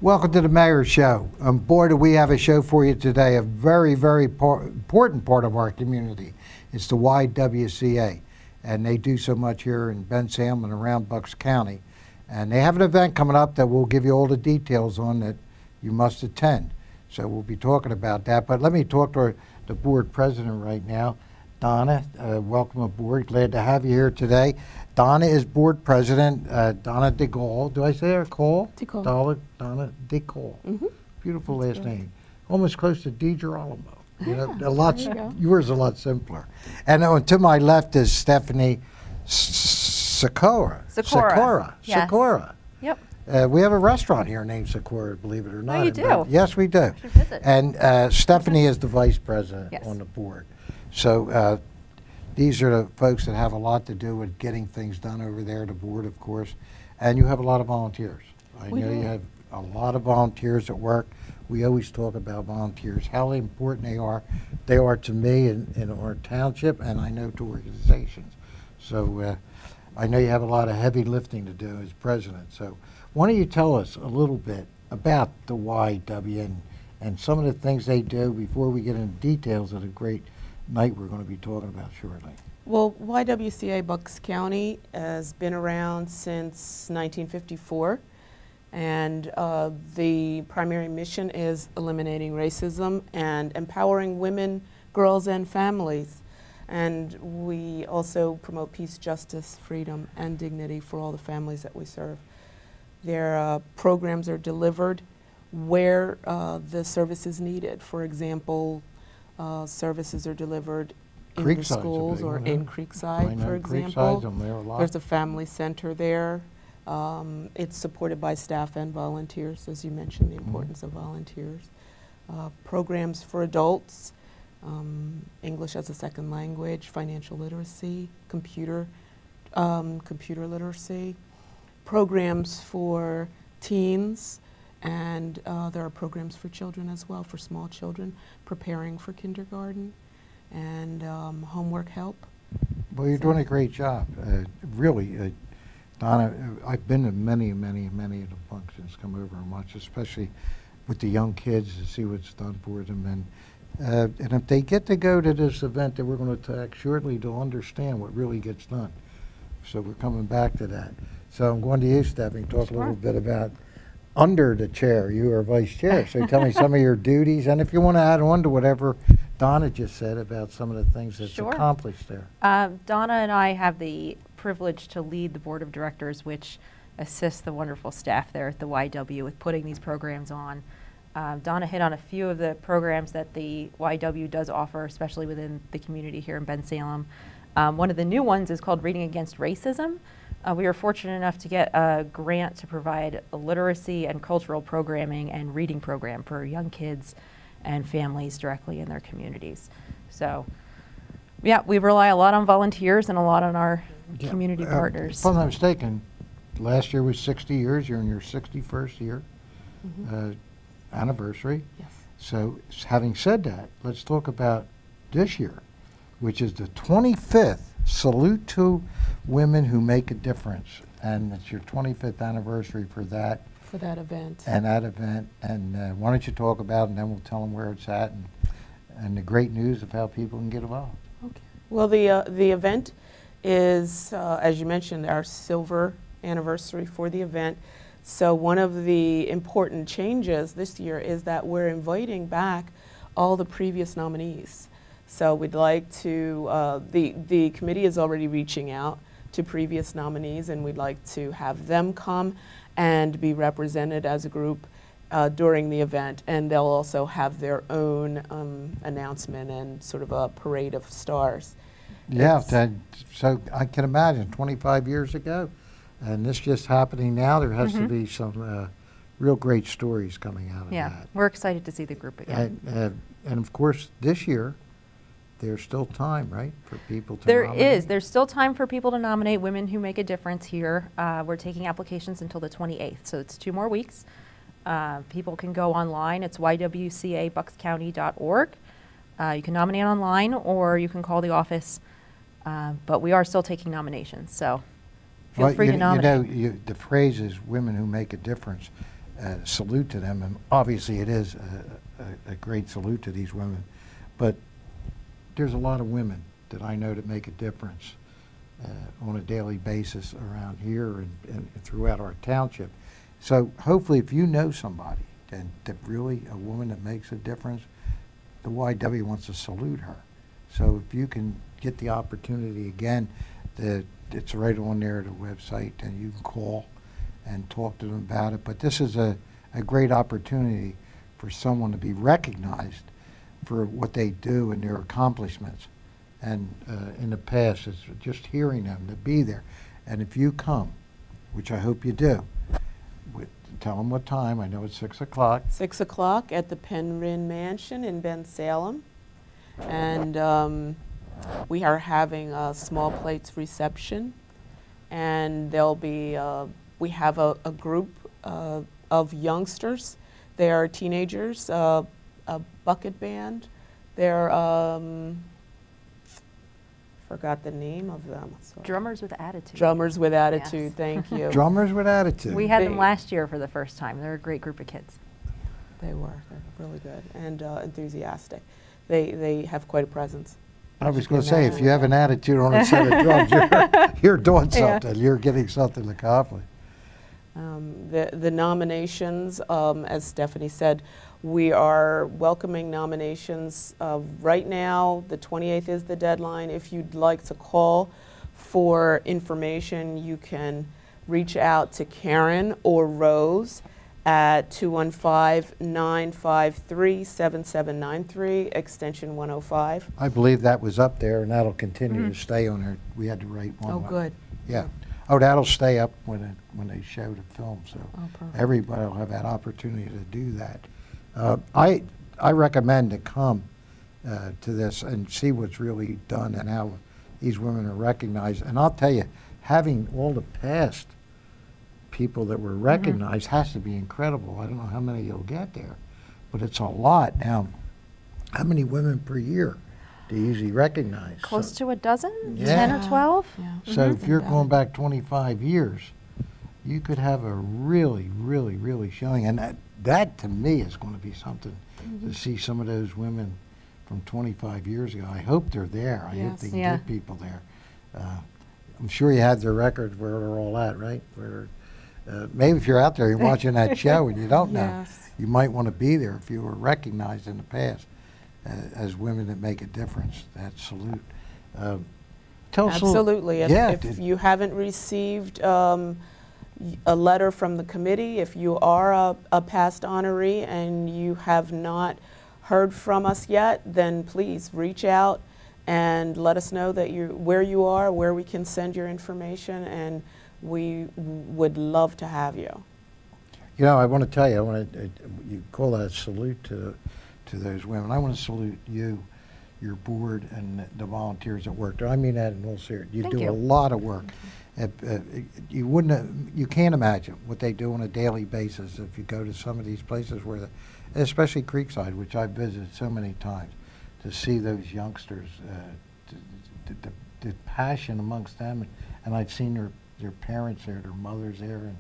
Welcome to the Mayor's Show. Boy, do we have a show for you today, a very, very important part of our community. It's the YWCA, and they do so much here in Bensalem and around Bucks County. And they have an event coming up that we'll give you all the details on that you must attend. So we'll be talking about that. But let me talk to the board president right now, Donna. Welcome aboard. Glad to have you here today. Donna is board president. Donna DeCaul. Do I say her? Cole? DeCaul. Donna DeCaul. Beautiful That's last good. name. Almost close to DiGirolamo. You know, Yeah, a lot. there you go. Yours is a lot simpler. And to my left is Stepehanie Sikora. Sikora. Yes. Sikora. Yep. We have a restaurant here named Sikora, believe it or not. you do? Yes, we do. Should visit. And Stepehanie is the vice president Yes. on the board. So these are the folks that have a lot to do with getting things done over there, the board, of course. And you have a lot of volunteers. I know you have a lot of volunteers at work. We always talk about volunteers, how important they are. They are to me in our township, and I know to organizations. So I know you have a lot of heavy lifting to do as president. So why don't you tell us a little bit about the YW and some of the things they do before we get into details of the great night we're going to be talking about shortly. Well, YWCA Bucks County has been around since 1954, and the primary mission is eliminating racism and empowering women, girls, and families. And we also promote peace, justice, freedom, and dignity for all the families that we serve. Their programs are delivered where the service is needed. For example, services are delivered in the Creekside's a schools big or one, in huh? Creekside, for example. Creekside's on there a lot. There's a family center there. It's supported by staff and volunteers, as you mentioned, the importance of volunteers. Programs for adults, English as a second language, financial literacy, computer literacy. Programs for teens, and there are programs for children as well, for small children, preparing for kindergarten, and homework help. Well, you're doing a great job. Really, Donna, I've been to many of the functions, come over and watch, especially with the young kids to see what's done for them. And if they get to go to this event that we're going to talk shortly, they'll understand what really gets done. So we're coming back to that. So I'm going to you, Stephanie, talk a little bit about under the chair. You are vice chair. So tell me some of your duties, and if you want to add on to whatever Donna just said about some of the things that's accomplished there. Donna and I have the privilege to lead the board of directors, which assists the wonderful staff there at the YW with putting these programs on. Donna hit on a few of the programs that the YW does offer, especially within the community here in Bensalem. One of the new ones is called Reading Against Racism. We were fortunate enough to get a grant to provide a literacy and cultural programming and reading program for young kids and families directly in their communities. So, yeah, we rely a lot on volunteers and a lot on our community partners. If I'm not mistaken, last year was 60 years. You're in your 61st year anniversary. Yes. So, having said that, let's talk about this year, which is the 25th Salute to Women Who Make a Difference. And it's your 25th anniversary for that. For that event. And that event. And why don't you talk about it, and then we'll tell them where it's at and the great news of how people can get involved. Okay. Well, the event is, as you mentioned, our silver anniversary for the event. So one of the important changes this year is that we're inviting back all the previous nominees. So we'd like to, the committee is already reaching out to previous nominees, and we'd like to have them come and be represented as a group during the event. And they'll also have their own announcement and sort of a parade of stars. Yeah, so I can imagine 25 years ago, and this just happening now, there has to be some real great stories coming out of that. Yeah, we're excited to see the group again. And of course, this year, there's still time, right, for people to There nominate? is. There's still time for people to nominate Women Who Make a Difference here. We're taking applications until the 28th, so it's 2 more weeks. People can go online. It's ywcabuckscounty.org. You can nominate online, or you can call the office. But we are still taking nominations, so feel free to nominate. You know, the phrase is women who make a difference. salute to them. And obviously it is a great salute to these women. But there's a lot of women that I know that make a difference on a daily basis around here and throughout our township. So hopefully if you know somebody that really, a woman that makes a difference, the YW wants to salute her. So if you can get the opportunity again, it's right on there, the website, and you can call and talk to them about it. But this is a great opportunity for someone to be recognized for what they do and their accomplishments. And in the past, it's just hearing them, to be there. And if you come, which I hope you do, tell them what time. I know it's 6 o'clock. 6 o'clock at the Penryn Mansion in Bensalem. And we are having a small plates reception. And there'll be, we have a group of youngsters. They are teenagers, a bucket band. They're, forgot the name of them. Sorry. Drummers with Attitude. Drummers with Attitude, Yes. thank you. Drummers with Attitude. We had them They- last year for the first time. They're a great group of kids. They're really good and enthusiastic. They have quite a presence. I as was you going to can say, if imagine. you have an attitude on a set of drums, you're doing Yeah. something. You're getting something accomplished. The nominations, as Stephanie said, we are welcoming nominations. Right now, the 28th is the deadline. If you'd like to call for information, you can reach out to Karen or Rose at 215-953-7793, extension 105. I believe that was up there, and that'll continue to stay on there. We had to write one. Oh, good. Yeah. Oh, that'll stay up when they show the film, so Oh, perfect. everybody will have that opportunity to do that. I recommend to come to this and see what's really done and how these women are recognized. And I'll tell you, having all the past people that were recognized has to be incredible. I don't know how many you'll get there, but it's a lot. Now, how many women per year do you usually recognize? Close to a dozen? Yeah. 10 or 12? Yeah. So if you're going back 25 years, you could have a really, really, really showing. And that to me is going to be something to see some of those women from 25 years ago. I hope they're there. I hope Yes. they can Yeah. get people there. I'm sure you have their records where they're all at, right? Maybe if you're out there, you're watching that show and you don't know, Yes. you might want to be there if you were recognized in the past as women that make a difference. That salute. Tell us a little- Absolutely. Yeah, If you haven't received a letter from the committee, if you are a past honoree and you have not heard from us yet, then please reach out and let us know that where you are, where we can send your information, and we would love to have you. You know, I want to tell you, you call that a salute to those women. I want to salute you, your board, and the volunteers that work there. I mean that in all seriousness. You Thank do you. a lot of work. You can't imagine what they do on a daily basis if you go to some of these places where, especially Creekside, which I've visited so many times, to see those youngsters, the passion amongst them, and I've seen their parents there, their mothers there,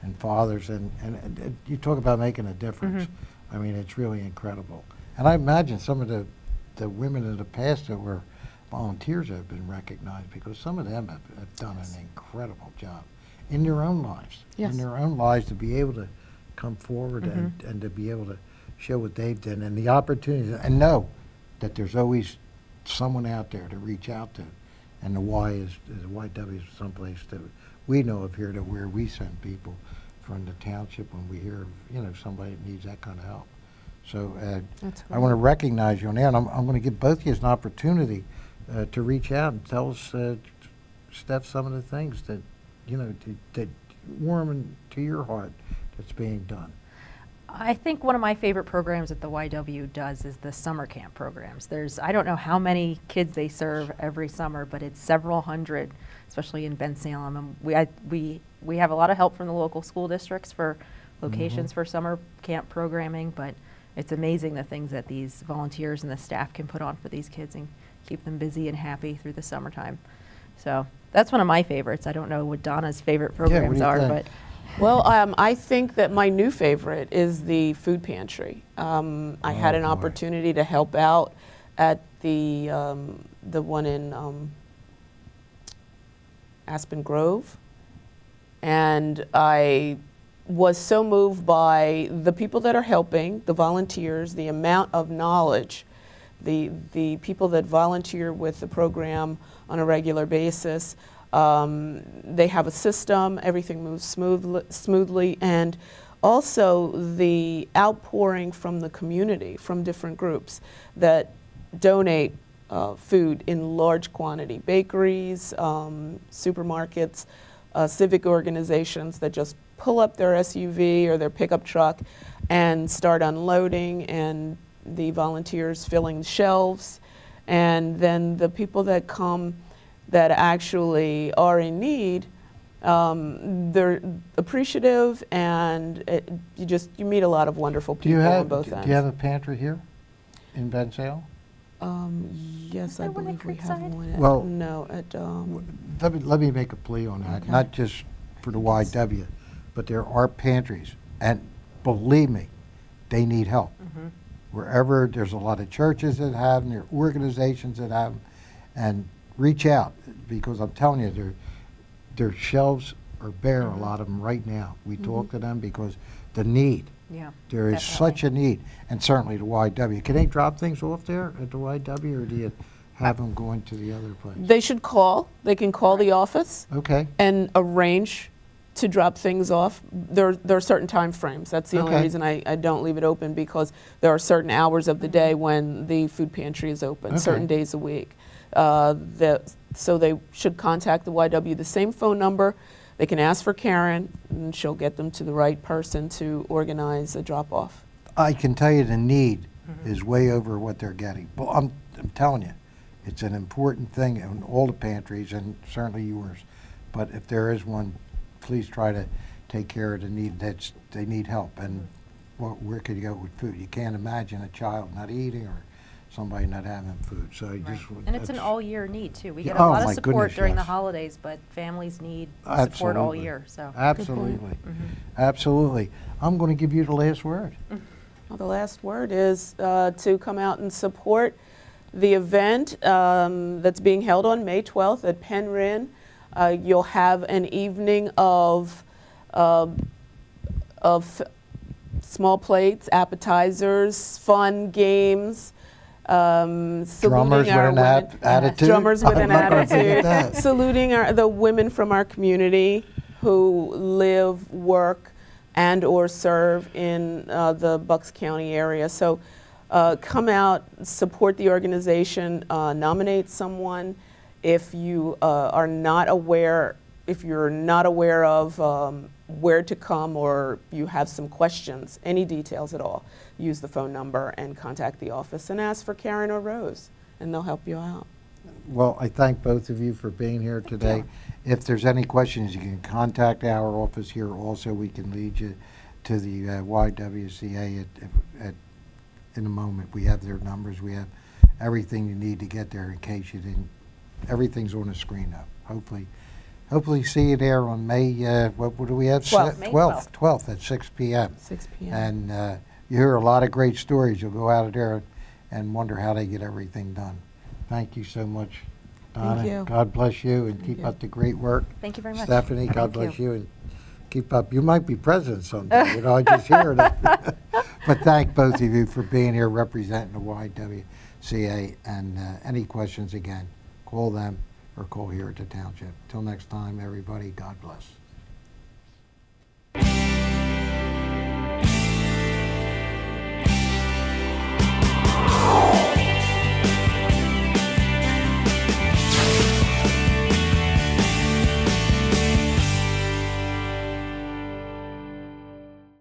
and fathers, and you talk about making a difference. I mean, it's really incredible. And I imagine some of the women in the past that were volunteers have been recognized, because some of them have done an incredible job in their own lives. Yes. In their own lives, to be able to come forward and to be able to show what they've done and the opportunities, and know that there's always someone out there to reach out to. And the YW is someplace that we know of here, to where we send people from the township when we hear of, somebody that needs that kind of help. So That's I want to recognize you on there, and I'm going to give both of you an opportunity to reach out and tell us, Steph, some of the things that, that warm to your heart that's being done. I think one of my favorite programs that the YW does is the summer camp programs. I don't know how many kids they serve every summer, but it's several hundred, especially in Bensalem. And we have a lot of help from the local school districts for locations for summer camp programming, but it's amazing the things that these volunteers and the staff can put on for these kids and keep them busy and happy through the summertime. So that's one of my favorites. I don't know what Donna's favorite programs you are, think? but Well, I think that my new favorite is the food pantry. I had an boy. opportunity to help out at the one in Aspen Grove, and I was so moved by the people that are helping, the volunteers, the amount of knowledge, the people that volunteer with the program on a regular basis. They have a system, everything moves smoothly, and also the outpouring from the community, from different groups that donate food in large quantity. Bakeries, supermarkets, civic organizations that just pull up their SUV or their pickup truck and start unloading, and the volunteers filling shelves, and then the people that come that actually are in need, they're appreciative, and you meet a lot of wonderful people on both ends. Do you have a pantry here in Bensalem? Yes, I believe we have one. Well, no, at let me make a plea on that, Okay. not just for the YW, but there are pantries, and believe me, they need help. Wherever there's a lot of churches that have them, there are organizations that have them, and reach out, because I'm telling you, their shelves are bare, a lot of them right now. We talk to them because the need. Yeah, There is such a need, and certainly the YW. Can they drop things off there at the YW, or do you have them going to the other place? they should call. They can call the office Okay, and arrange to drop things off. There are certain time frames. That's the only Okay. reason I don't leave it open, because there are certain hours of the day when the food pantry is open, Okay. certain days a week. So they should contact the YW, the same phone number. They can ask for Karen, and she'll get them to the right person to organize a drop-off. I can tell you the need is way over what they're getting. Well, I'm telling you, it's an important thing in all the pantries, and certainly yours. But if there is one, please try to take care of the need. They need help, and where could you go with food? You can't imagine a child not eating or somebody not having food. So I just And it's an that's- all-year need, too. We Yeah, get a oh lot my of support goodness, during the yes. holidays, but families need support all Absolutely. year, so. Absolutely, absolutely. I'm going to give you the last word. Well, the last word is to come out and support the event that's being held on May 12th at Penryn. You'll have an evening of small plates, appetizers, fun games, Drummers saluting with our an women. attitude. Drummers with I'm an not gonna forget attitude. that. Saluting the women from our community who live, work, and or serve in the Bucks County area. So come out, support the organization, nominate someone. If you are not aware, if you're not aware of where to come, or you have some questions, any details at all, use the phone number and contact the office and ask for Karen or Rose, and they'll help you out. Well, I thank both of you for being here today. If there's any questions, you can contact our office here. Also, we can lead you to the YWCA in a moment. We have their numbers. We have everything you need to get there in case you didn't. Everything's on the screen now. Hopefully see you there on May, what do we have? 12th. May 12th at 6 p.m. 6 p.m. And you hear a lot of great stories. You'll go out of there and wonder how they get everything done. Thank you so much, Donna. you. God bless you, and Thank keep you. up the great work. Thank you very much. Stephanie, God Thank bless you, and keep up. You might be president someday, you know, I just hear it. But thank both of you for being here representing the YWCA, and any questions, again, call them or call here at the Township. Till next time, everybody, God bless.